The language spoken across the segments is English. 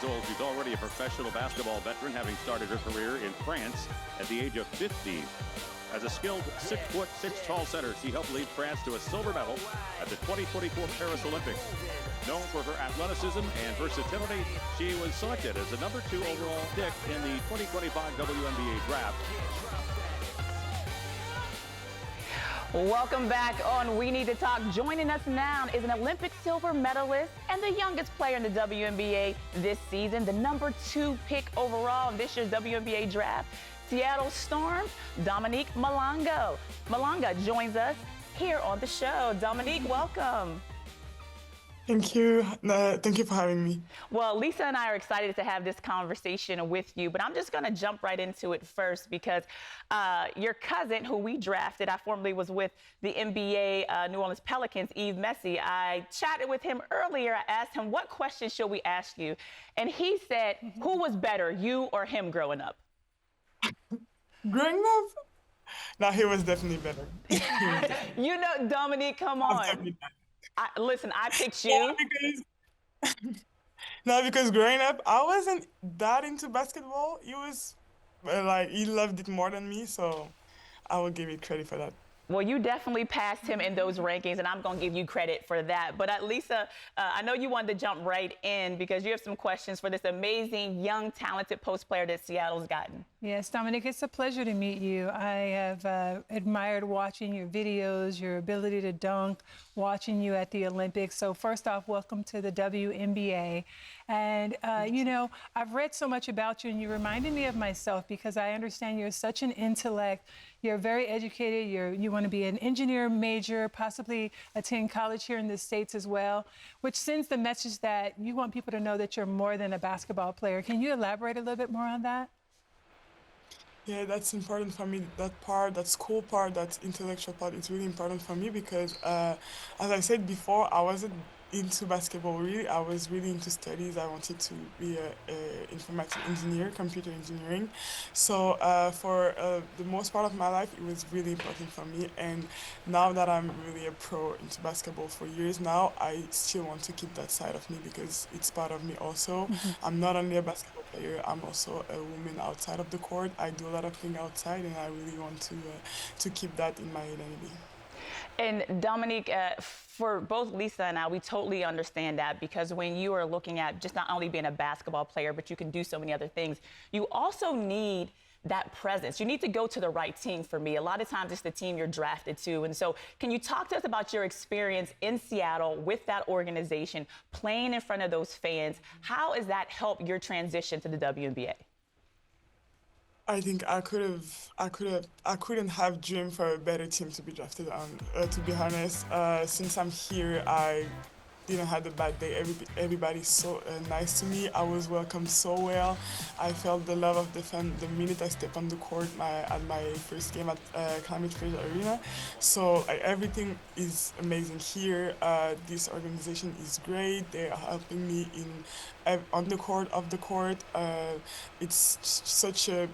old. She's already a professional basketball veteran, having started her career in France at the age of 15. As a skilled 6'6" tall center, she helped lead France to a silver medal at the 2024 Paris Olympics. Known for her athleticism and versatility, she was selected as the number 2 overall pick in the 2025 WNBA draft. Welcome back on We Need to Talk. Joining us now is an Olympic silver medalist and the youngest player in the WNBA this season, the number 2 pick overall in this year's WNBA draft, Seattle Storm, Dominique Malonga. Malonga joins us here on the show. Dominique, welcome. Thank you. Thank you for having me. Well, Lisa and I are excited to have this conversation with you, but I'm just going to jump right into it first because your cousin, who we drafted, I formerly was with the NBA New Orleans Pelicans, Yves Messi. I chatted with him earlier. I asked him, what question should we ask you? And he said, who was better, you or him growing up? Growing up? No, he was definitely better. You know, Dominique, come on. Listen, I picked you. Because growing up, I wasn't that into basketball. He was, he loved it more than me, so I will give you credit for that. Well, you definitely passed him in those rankings, and I'm going to give you credit for that. But Lisa, I know you wanted to jump right in because you have some questions for this amazing, young, talented post player that Seattle's gotten. Yes, Dominique, it's a pleasure to meet you. I have admired watching your videos, your ability to dunk, watching you at the Olympics. So first off, welcome to the WNBA. And, I've read so much about you, and you reminded me of myself because I understand you're such an intellect. You're very educated. You want to be an engineer major, possibly attend college here in the States as well, which sends the message that you want people to know that you're more than a basketball player. Can you elaborate a little bit more on that? Yeah, that's important for me. That part, that school part, that intellectual part is really important for me because, as I said before, I wasn't into basketball really. I was really into studies. I wanted to be a informatics engineer, computer engineering. So for the most part of my life, it was really important for me. And now that I'm really a pro into basketball for years now, I still want to keep that side of me because it's part of me also. I'm not only a basketball player, I'm also a woman outside of the court. I do a lot of things outside, and I really want to keep that in my identity. And Dominique, for both Lisa and I, we totally understand that because when you are looking at just not only being a basketball player, but you can do so many other things, you also need that presence. You need to go to the right team for me. A lot of times it's the team you're drafted to. And so can you talk to us about your experience in Seattle with that organization, playing in front of those fans? How has that helped your transition to the WNBA? I think I couldn't have dreamed for a better team to be drafted on. To be honest, since I'm here, I didn't have a bad day. Everybody's so nice to me. I was welcomed so well. I felt the love of the fan the minute I stepped on the court at my first game at Climate Freeze Arena. So everything is amazing here. This organization is great. They are helping me on the court, off the court. It's such a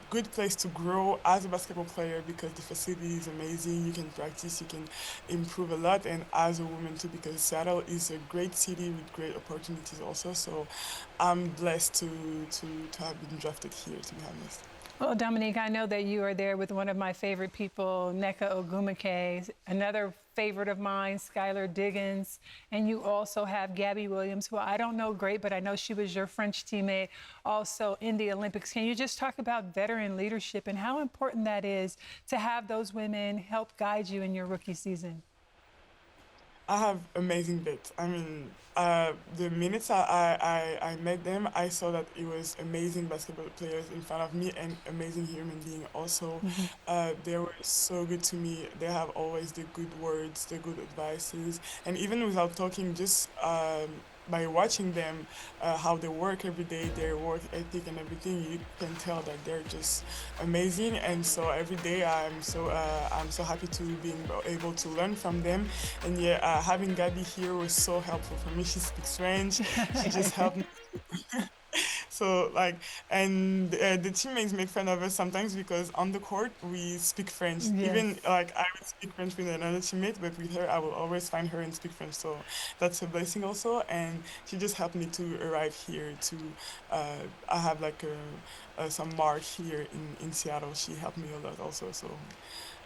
good place to grow as a basketball player because the facility is amazing. You can practice, you can improve a lot, and as a woman too, because Seattle is a great city with great opportunities also. So I'm blessed to have been drafted here, to be honest. Well, Dominique, I know that you are there with one of my favorite people, Nneka Ogwumike, another favorite of mine, Skylar Diggins, and you also have Gabby Williams, who I don't know great, but I know she was your French teammate also in the Olympics. Can you just talk about veteran leadership and how important that is to have those women help guide you in your rookie season? I have amazing bets. I mean, the minutes I met them, I saw that it was amazing basketball players in front of me and amazing human being also. They were so good to me. They have always the good words, the good advices, and even without talking, just by watching them, how they work every day, their work ethic and everything, you can tell that they're just amazing. And so every day I'm so happy to be able to learn from them. And yeah, having Gabby here was so helpful for me. She speaks French. She just helped me So like, and the teammates make fun of us sometimes because on the court we speak French. Yes. Even like I would speak French with another teammate, but with her I will always find her and speak French. So that's a blessing also. And she just helped me to arrive here. To I have like some mark here in Seattle. She helped me a lot also. So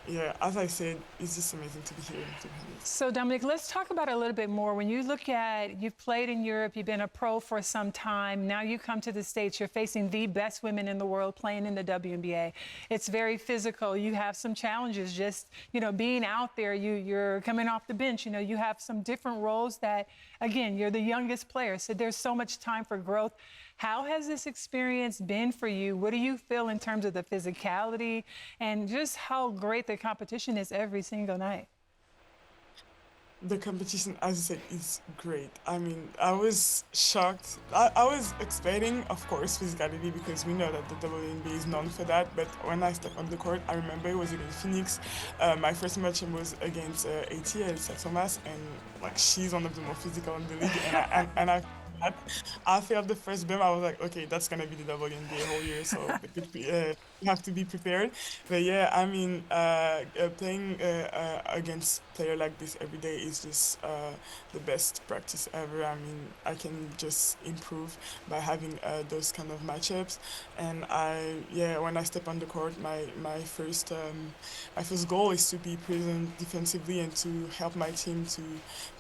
yeah, as I said, it's just amazing to be here. To be honest. So, Dominique, let's talk about it a little bit more. When you look at, you've played in Europe, you've been a pro for some time. Now you come to the States, you're facing the best women in the world playing in the WNBA. It's very physical. You have some challenges just, being out there. You're coming off the bench. You have some different roles that, again, you're the youngest player. So there's so much time for growth. How has this experience been for you? What do you feel in terms of the physicality and just how great the competition is every single night? The competition, as you said, is great. I mean, I was shocked. I was expecting, of course, physicality because we know that the WNBA is known for that. But when I stepped on the court, I remember it was against Phoenix. My first match was against Alicia Thomas, and like she's one of the most physical in the league. I felt the first bump. I was like, okay, that's gonna be the WNBA whole year, so you have to be prepared. But yeah, I mean, playing against player like this every day is just the best practice ever. I mean, I can just improve by having those kind of matchups. And when I step on the court, my first goal is to be present defensively and to help my team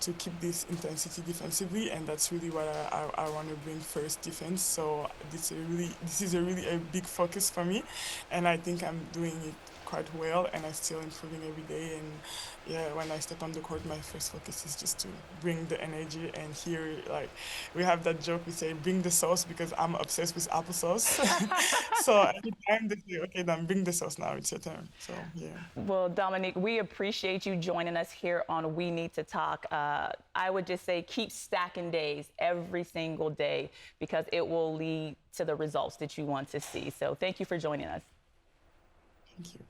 to keep this intensity defensively, and that's really what I want to bring first, defense. So this is a really a big focus for me, and I think I'm doing it quite well, and I'm still improving every day. And yeah, when I step on the court, my first focus is just to bring the energy. And here, like, we have that joke, we say bring the sauce because I'm obsessed with applesauce. So every time they say, okay, then bring the sauce, now it's your turn. So yeah. Well, Dominique, we appreciate you joining us here on We Need to Talk. I would just say keep stacking days every single day because it will lead to the results that you want to see. So thank you for joining us. Thank you.